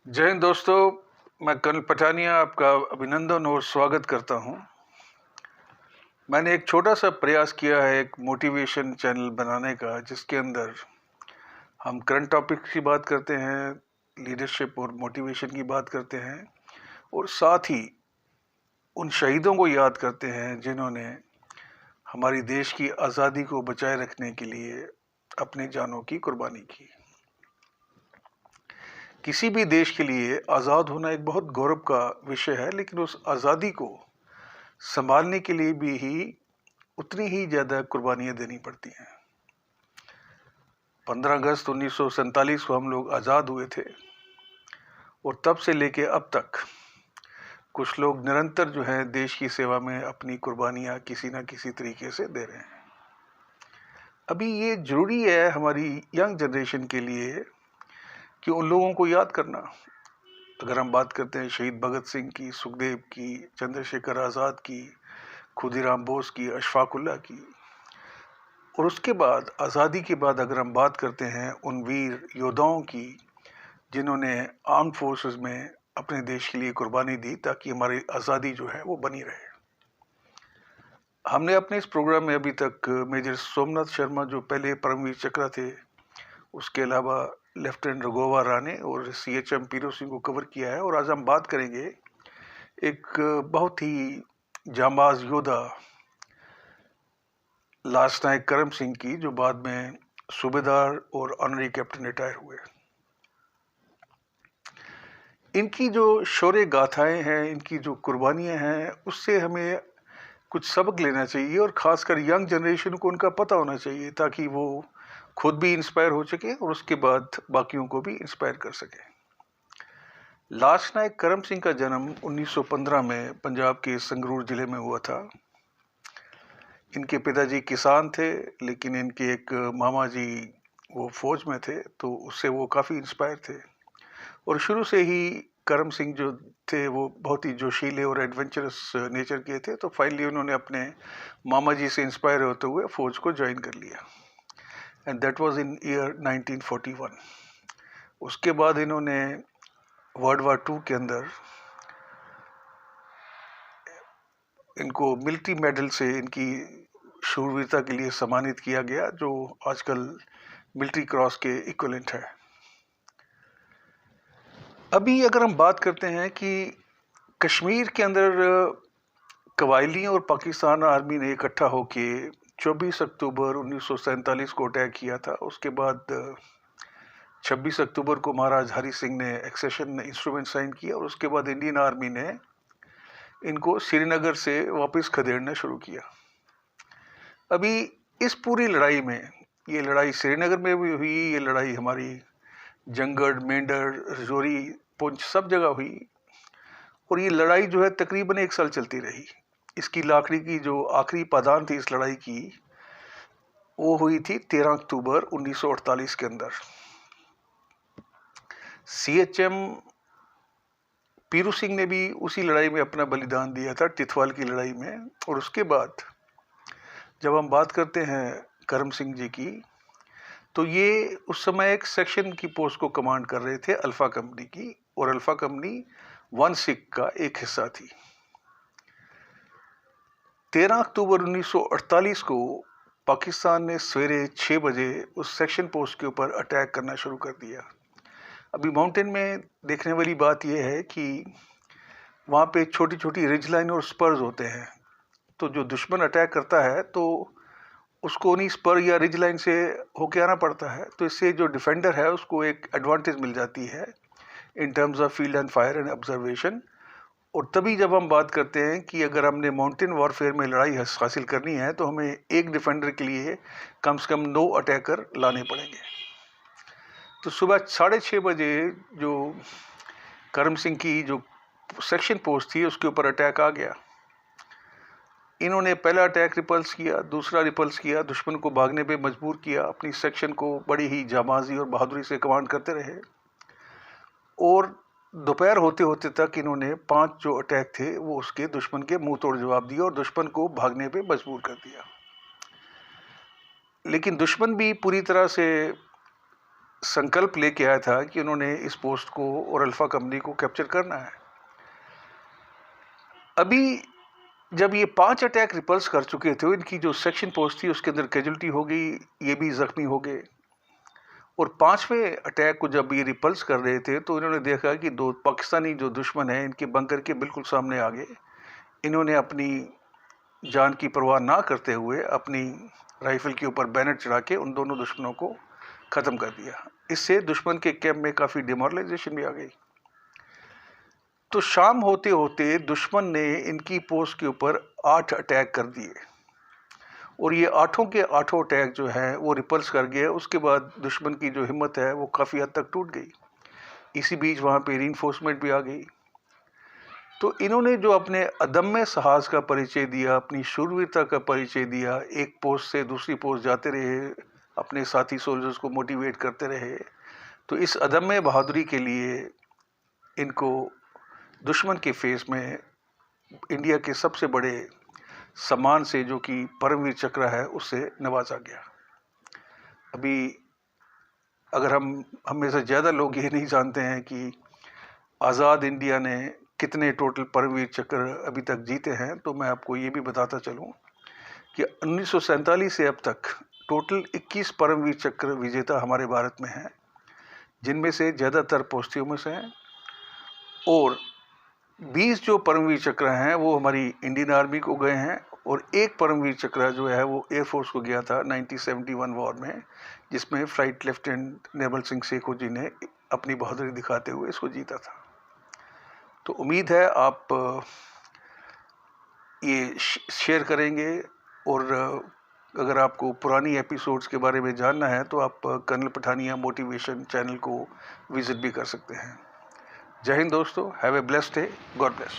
जय हिंद दोस्तों, मैं कर्नल पठानिया आपका अभिनंदन और स्वागत करता हूं। मैंने एक छोटा सा प्रयास किया है एक मोटिवेशन चैनल बनाने का, जिसके अंदर हम करंट टॉपिक्स की बात करते हैं, लीडरशिप और मोटिवेशन की बात करते हैं और साथ ही उन शहीदों को याद करते हैं जिन्होंने हमारी देश की आज़ादी को बचाए रखने के लिए अपनी जानों की कुर्बानी की। किसी भी देश के लिए आज़ाद होना एक बहुत गौरव का विषय है, लेकिन उस आज़ादी को संभालने के लिए भी उतनी ही ज़्यादा कुर्बानियाँ देनी पड़ती हैं। 15 अगस्त 1947 को हम लोग आज़ाद हुए थे और तब से लेके अब तक कुछ लोग निरंतर जो है देश की सेवा में अपनी कुर्बानियाँ किसी न किसी तरीके से दे रहे हैं। अभी ये ज़रूरी है हमारी यंग जनरेशन के लिए कि उन लोगों को याद करना। अगर हम बात करते हैं शहीद भगत सिंह की, सुखदेव की, चंद्रशेखर आज़ाद की, खुदीराम बोस की, अशफाक उल्लाह की, और उसके बाद आज़ादी के बाद अगर हम बात करते हैं उन वीर योद्धाओं की जिन्होंने आर्म फोर्सेस में अपने देश के लिए कुर्बानी दी ताकि हमारी आज़ादी जो है वो बनी रहे। हमने अपने इस प्रोग्राम में अभी तक मेजर सोमनाथ शर्मा जो पहले परमवीर चक्र थे, उसके अलावा लेफ्टिनेंट रघुवा राणे और CHM पीरो सिंह को कवर किया है। और आज हम बात करेंगे एक बहुत ही जांबाज योद्धा लांस नायक करम सिंह की, जो बाद में सूबेदार और ऑनरी कैप्टन रिटायर हुए। इनकी जो शौर्य गाथाएं हैं, इनकी जो कुर्बानियां हैं, उससे हमें कुछ सबक लेना चाहिए और ख़ासकर यंग जनरेशन को उनका पता होना चाहिए ताकि वो खुद भी इंस्पायर हो सके और उसके बाद बाकियों को भी इंस्पायर कर सके। लांस नायक करम सिंह का जन्म 1915 में पंजाब के संगरूर ज़िले में हुआ था। इनके पिताजी किसान थे, लेकिन इनके एक मामा जी वो फौज में थे, तो उससे वो काफ़ी इंस्पायर थे। और शुरू से ही करम सिंह जो थे वो बहुत ही जोशीले और एडवेंचरस नेचर के थे, तो फाइनली उन्होंने अपने मामा जी से इंस्पायर होते हुए फौज को ज्वाइन कर लिया, and that was in year 1941। उसके बाद इन्होंने वर्ल्ड वार 2 के अंदर इनको मिलिट्री मेडल से इनकी शूरवीरता के लिए सम्मानित किया गया, जो आजकल मिलिट्री क्रॉस के इक्विवेलेंट है। अभी अगर हम बात करते हैं कि कश्मीर के अंदर कबायली और पाकिस्तान आर्मी ने इकट्ठा होके 24 अक्टूबर 1947 को अटैक किया था। उसके बाद 26 अक्टूबर को महाराज हरि सिंह ने एक्सेशन इंस्ट्रूमेंट साइन किया और उसके बाद इंडियन आर्मी ने इनको श्रीनगर से वापस खदेड़ना शुरू किया। अभी इस पूरी लड़ाई में, ये लड़ाई श्रीनगर में भी हुई, ये लड़ाई हमारी जंगढ़, मेंढर, रजौरी, पुंछ सब जगह हुई, और ये लड़ाई जो है तकरीबन 1 साल चलती रही। इसकी लाखड़ी की जो आखिरी पादान थी इस लड़ाई की, वो हुई थी 13 अक्टूबर 1948 के अंदर। CHM पीरू सिंह ने भी उसी लड़ाई में अपना बलिदान दिया था, तिथवाल की लड़ाई में। और उसके बाद जब हम बात करते हैं करम सिंह जी की, तो ये उस समय एक सेक्शन की पोस्ट को कमांड कर रहे थे, अल्फा कंपनी की, और अल्फा कंपनी 1 सिख का एक हिस्सा थी। 13 अक्टूबर 1948 को पाकिस्तान ने सवेरे 6 बजे उस सेक्शन पोस्ट के ऊपर अटैक करना शुरू कर दिया। अभी माउंटेन में देखने वाली बात यह है कि वहाँ पे छोटी छोटी रिज लाइन और स्पर्स होते हैं, तो जो दुश्मन अटैक करता है तो उसको उन्हीं स्पर या रिज लाइन से होके आना पड़ता है, तो इससे जो डिफेंडर है उसको एक एडवांटेज मिल जाती है in terms of field and fire and observation. और तभी जब हम बात करते हैं कि अगर हमने माउंटेन वॉरफेयर में लड़ाई हासिल करनी है तो हमें एक डिफेंडर के लिए कम से कम 9 अटैकर लाने पड़ेंगे। तो सुबह 6:30 बजे जो करम सिंह की जो सेक्शन पोस्ट थी उसके ऊपर अटैक आ गया। इन्होंने पहला अटैक रिपल्स किया, दूसरा रिपल्स किया, दुश्मन को भागने पे मजबूर किया, अपनी सेक्शन को बड़ी ही जाबाजी और बहादुरी से कमांड करते रहे, और दोपहर होते होते तक इन्होंने 5 जो अटैक थे वो उसके दुश्मन के मुंह तोड़ जवाब दिया और दुश्मन को भागने पे मजबूर कर दिया। लेकिन दुश्मन भी पूरी तरह से संकल्प लेके आया था कि उन्होंने इस पोस्ट को और अल्फा कंपनी को कैप्चर करना है। अभी जब ये 5 अटैक रिपल्स कर चुके थे, इनकी जो सेक्शन पोस्ट थी उसके अंदर कैजुअल्टी हो गई, ये भी जख्मी हो गए। और 5वें अटैक को जब ये रिपल्स कर रहे थे तो इन्होंने देखा कि 2 पाकिस्तानी जो दुश्मन हैं इनके बंकर के बिल्कुल सामने आ गए। इन्होंने अपनी जान की परवाह ना करते हुए अपनी राइफल के ऊपर बैनर चढ़ा के उन दोनों दुश्मनों को ख़त्म कर दिया। इससे दुश्मन के कैंप में काफ़ी डिमोरलाइजेशन भी आ गई। तो शाम होते होते दुश्मन ने इनकी पोस्ट के ऊपर 8 अटैक कर दिए और ये 8 के 8 अटैक जो है वो रिपल्स कर गए। उसके बाद दुश्मन की जो हिम्मत है वो काफ़ी हद तक टूट गई। इसी बीच वहाँ पे रीइंफोर्समेंट भी आ गई। तो इन्होंने जो अपने अदम्य साहस का परिचय दिया, अपनी शूरवीरता का परिचय दिया, एक पोस्ट से दूसरी पोस्ट जाते रहे, अपने साथी सोल्जर्स को मोटिवेट करते रहे, तो इस अदम्य बहादुरी के लिए इनको दुश्मन के फेस में इंडिया के सबसे बड़े सम्मान से, जो कि परमवीर चक्र है, उससे नवाजा गया। अभी अगर हम में से ज़्यादा लोग ये नहीं जानते हैं कि आज़ाद इंडिया ने कितने टोटल परमवीर चक्र अभी तक जीते हैं, तो मैं आपको ये भी बताता चलूँ कि 1947 से अब तक टोटल 21 परमवीर चक्र विजेता हमारे भारत में हैं, जिनमें से ज़्यादातर पोस्ट्यूमस हैं और 20 जो परमवीर चक्र हैं वो हमारी इंडियन आर्मी को गए हैं और एक परमवीर चक्र जो है वो एयरफोर्स को गया था 1971 वॉर में, जिसमें फ्लाइट लेफ्टिनेंट निर्मल सिंह सेखो जी ने अपनी बहादुरी दिखाते हुए इसको जीता था। तो उम्मीद है आप ये शेयर करेंगे और अगर आपको पुरानी एपिसोड्स के बारे में जानना है तो आप कर्नल पठानिया मोटिवेशन चैनल को विज़िट भी कर सकते हैं। जय हिंद दोस्तों, have a blessed day, God bless.